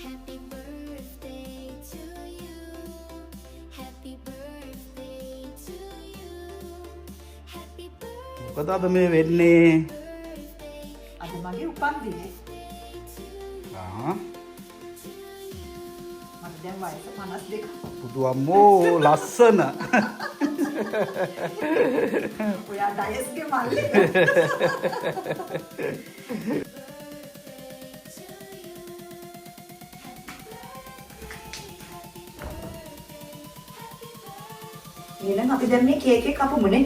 Happy birthday to you. Happy birthday to you. Happy birthday. මොකද අද මේ වෙන්නේ? අද මගේ උපන්දිනේ. මට දැන් වයස 52. පුදු අම්මෝ ලස්සන. ඔයා ඩයස්ගේ මල්ලේ. එහෙනම් අපි දැන් මේ කේක් එක කපමුනේ.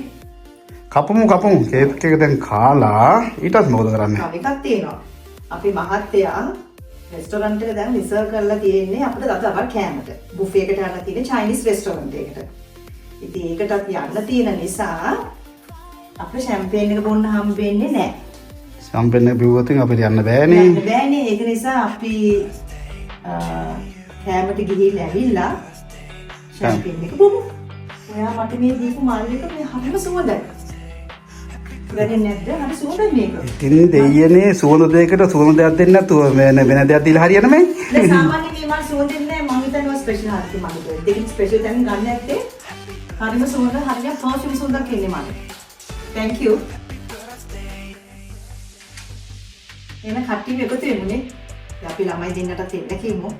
කපමු කේක් එක දැන් කාලා ඊටත් මොකද කරන්නේ? තව එකක් තියෙනවා. අපි මහත්තයා රෙස්ටෝරන්ට් එක දැන් රිසර්ව් කරලා තියෙන්නේ අපිට දවල් කෑමට. බුෆේ එකට යන්න තියෙන චයිනීස් රෙස්ටෝරන්ට් එකකට. ඉතින් ඒකටත් යන්න තියෙන නිසා අපිට ෂැම්පේන් එක බොන්න හම්බ වෙන්නේ නැහැ. ෂැම්පේන් එක බිව්වොත් අපිට යන්න බෑනේ. යන්න බෑනේ. ඒක නිසා අපි කෑමට ගිහිල්ලා ඇවිල්ලා ෂැම්පේන් එක බොමු. ඔයා මට මේ දීපු මල් එක මේ හරිම සුවඳයි. වැරෙන්නේ නැද්ද? හරි සුවඳයි මේක. ඉතින් දෙයියනේ සුවඳ දෙයකට සුවඳ දෙයක් දෙන්නේ නැතුව වෙන දෙයක් දීලා හරියන්නේ නැහැ. දැන් සාමාන්‍යයෙන් මේ මල් සුවඳ දෙන්නේ නැහැ. මම හිතන්නේ ස්පෙෂල් හරියට මල් දෙක. දෙකෙන් ස්පෙෂල් දැන් ගන්න නැත්තේ. හරිම සුවඳ හරියට පර්ෆියුම් සුවඳක් එන්නේ මට. Thank you. එන කට්ටිය එකතු වෙමුනේ. අපි ළමයි දෙන්නටත් එන්න කිව්වෝ.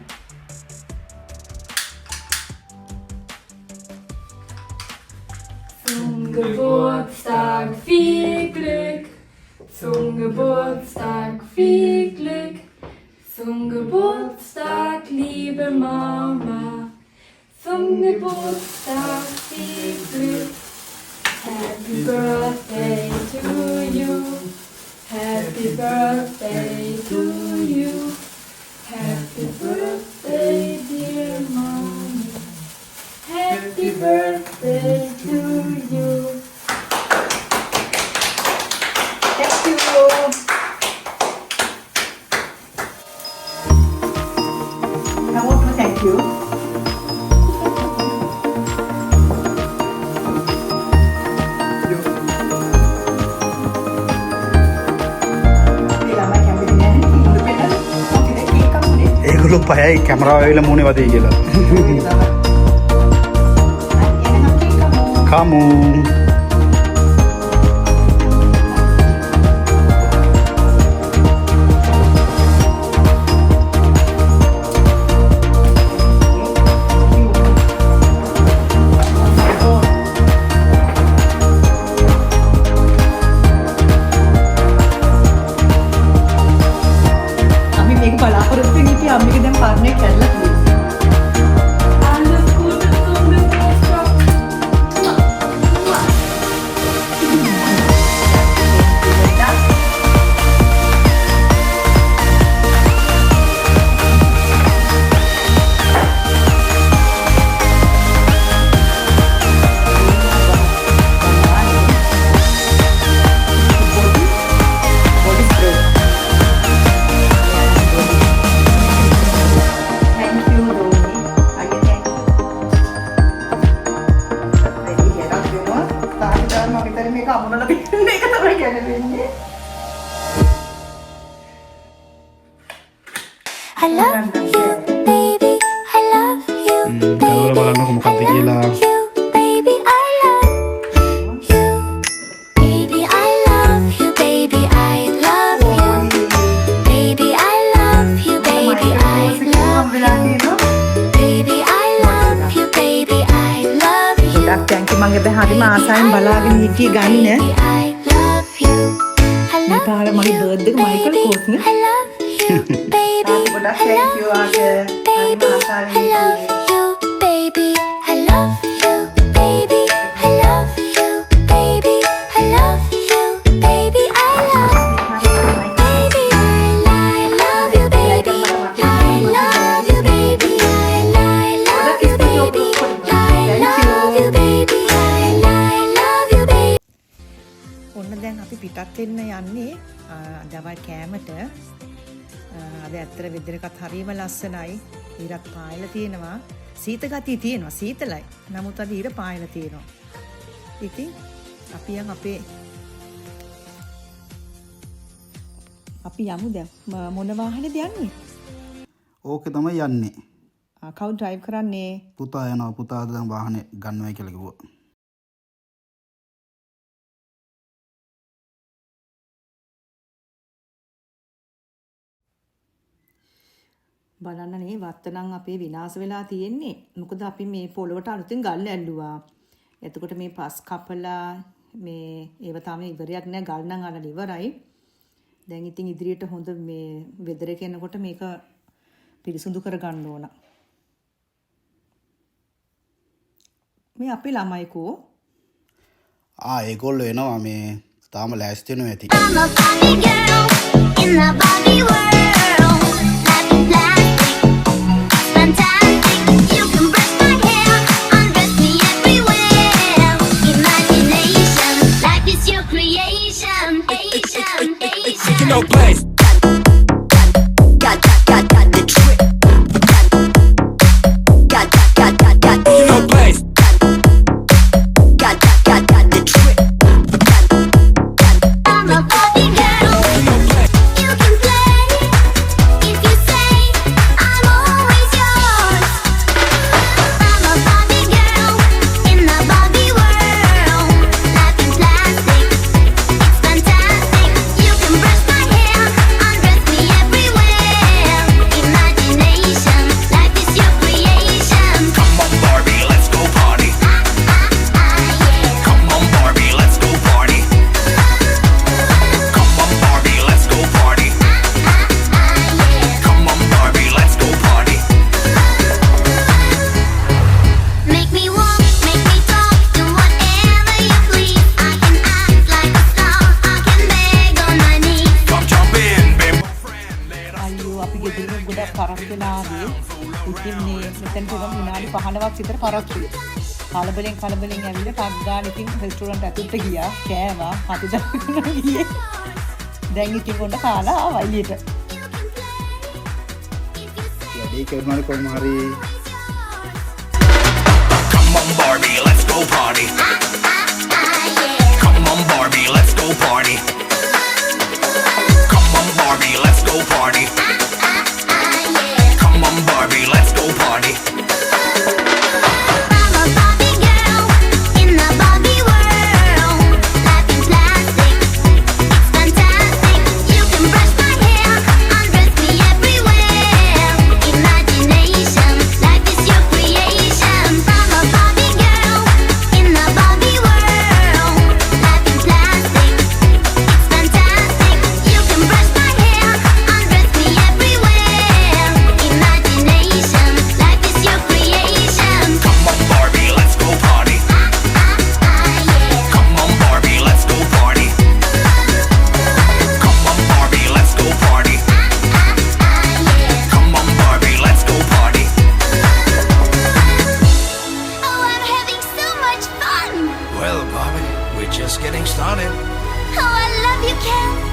Zum Geburtstag viel Glück, zum Geburtstag viel Glück, zum Geburtstag liebe Mama, zum Geburtstag viel Glück. Happy birthday to you, happy birthday to you, happy birthday dear mommy, happy birthday to you. Thank you. Namo thank you. ඒගොල්ලෝ පයයි කැමරාව ඇවිල්ලා මූණේ වදේ කියලා. කමු. අපි මේක බලාපොරොත්තු වෙන්නේ ඉතින් අම්මික දැන් පාර්නේ කැල්ලා තියෙනවා. Alles Gute zum Geburtstag. Thank you, Doni. Again, thank you. Ready, get up, you know. තාම මම විතර මේක අමුණලා දෙන්නේ ඒක තමයි කියන්නේ වෙන්නේ. I love you, baby. I love you, කවල බලන්නකො මොකක්ද කියලා. you, baby. I love you, baby. I love you, baby. I love you, baby. I love you, baby. I love you, baby. I love you, baby. I love you. ගොඩක් thank you මම දැන් හරිම ආසාවෙන් බලාගෙන හිටියේ ගන්න. I love you. I මේ love පාර මගේ බර්ත්ඩේ එක මයිකල් කෝස්නේ. I love you, baby. ගොඩක් thank you ආට. හරිම ආසාවෙන් I love හිටියේ. you, baby. I love you, baby. I love you, baby. I love you, baby. I love baby. I love you, baby. I love you, baby. I love you, baby. I love you, baby. I love you, baby. ඔන්න දැන් අපි පිටත් වෙන්න යන්නේ දවල් කෑමට. අද ඇත්තට වෙදර එකත් හරිම ලස්සනයි. ඊරත් පායලා තියෙනවා. සීත ගතිය තියෙනවා. සීතලයි. නමුත් අද ඊර පායලා තියෙනවා. ඉතින් අපි යමු දැන් මොන වාහනේද යන්නේ? ඕකේ තමයි යන්නේ. කවුද ඩ්‍රයිව් කරන්නේ? පුතා යනවා. පුතා දැන් වාහනේ ගන්නවයි කියලා කිව්වා. බලන්න නේ වත්තනම් අපේ විනාශ වෙලා තියෙන්නේ. මොකද අපි මේ පොළොවට අලුතින් ගල් ඇල්ලුවා. එතකොට මේ පස් කපලා මේ ඒව තාම ඉවරයක් නෑ, ගල් නම් අරන් ඉවරයි. දැන් ඉතින් ඉදිරියට හොඳ මේ වෙදර එක එනකොට මේක පිරිසුදු කරගන්න ඕන. මේ අපේ ළමයිකෝ ඒගොල්ලෝ එනවා මේ තාම ලෑස්ති වෙනවා ඇති. I'm a Barbie girl in the Barbie world. Life is plastic, fantastic. You can brush my hair, undress me everywhere. Imagination, life is your creation. You know, place. Got the trick. You know, place. Got the trick. I'm a Barbie girl. You can play if you say I'm always yours. I'm a Barbie girl in the Barbie world. Life is plastic, it's fantastic. You can brush my hair, undress me everywhere. Imagination, life is your creation. Come on, Barbie, let's go party. Yeah. Come on, Barbie, let's go party. Come on, Barbie, let's go party. Come on, Barbie, let's go party. Make me walk, make me talk, do whatever you please. I can act like a star, I can beg on my knees. Come jump in, baby. අයියෝ අපි ගෙදරින් ගොඩක් පරක් වෙලා ආවේ. ඉතින් මේ මෙතනට ගම විනාඩි 15ක් විතර පරක් වුණා. කලබලෙන් ඇවිල්ලා ටක් ගාන ඉතින් රෙස්ටෝරන්ට් ඇතුළට ගියා. කෑවා, හති දාගෙන ගියේ. දැන් ඉතින් පොඩ කාලා ආවා එළියට. වැඩේ කරනවානේ කොහොම හරි. Come on, Barbie, let's go party. Come on, Barbie, let's go party. Come on, Barbie, let's go party. Come on, Barbie, let's go party. I'm a Barbie girl in the Barbie world. Life is plastic, it's fantastic. You can brush my hair, undress me everywhere. Imagination, life is your creation. I'm a Barbie girl in the Barbie world. Life is plastic, it's fantastic. You can brush my hair, undress me everywhere. Imagination, life is your creation. Come on, Barbie, let's go party. Come on, Barbie, let's go party. Come on, Barbie, let's go party. Come on, Barbie, let's go party. Oh, I'm having so much fun. Well, Barbie, we're just getting started. Oh, I love you, Ken.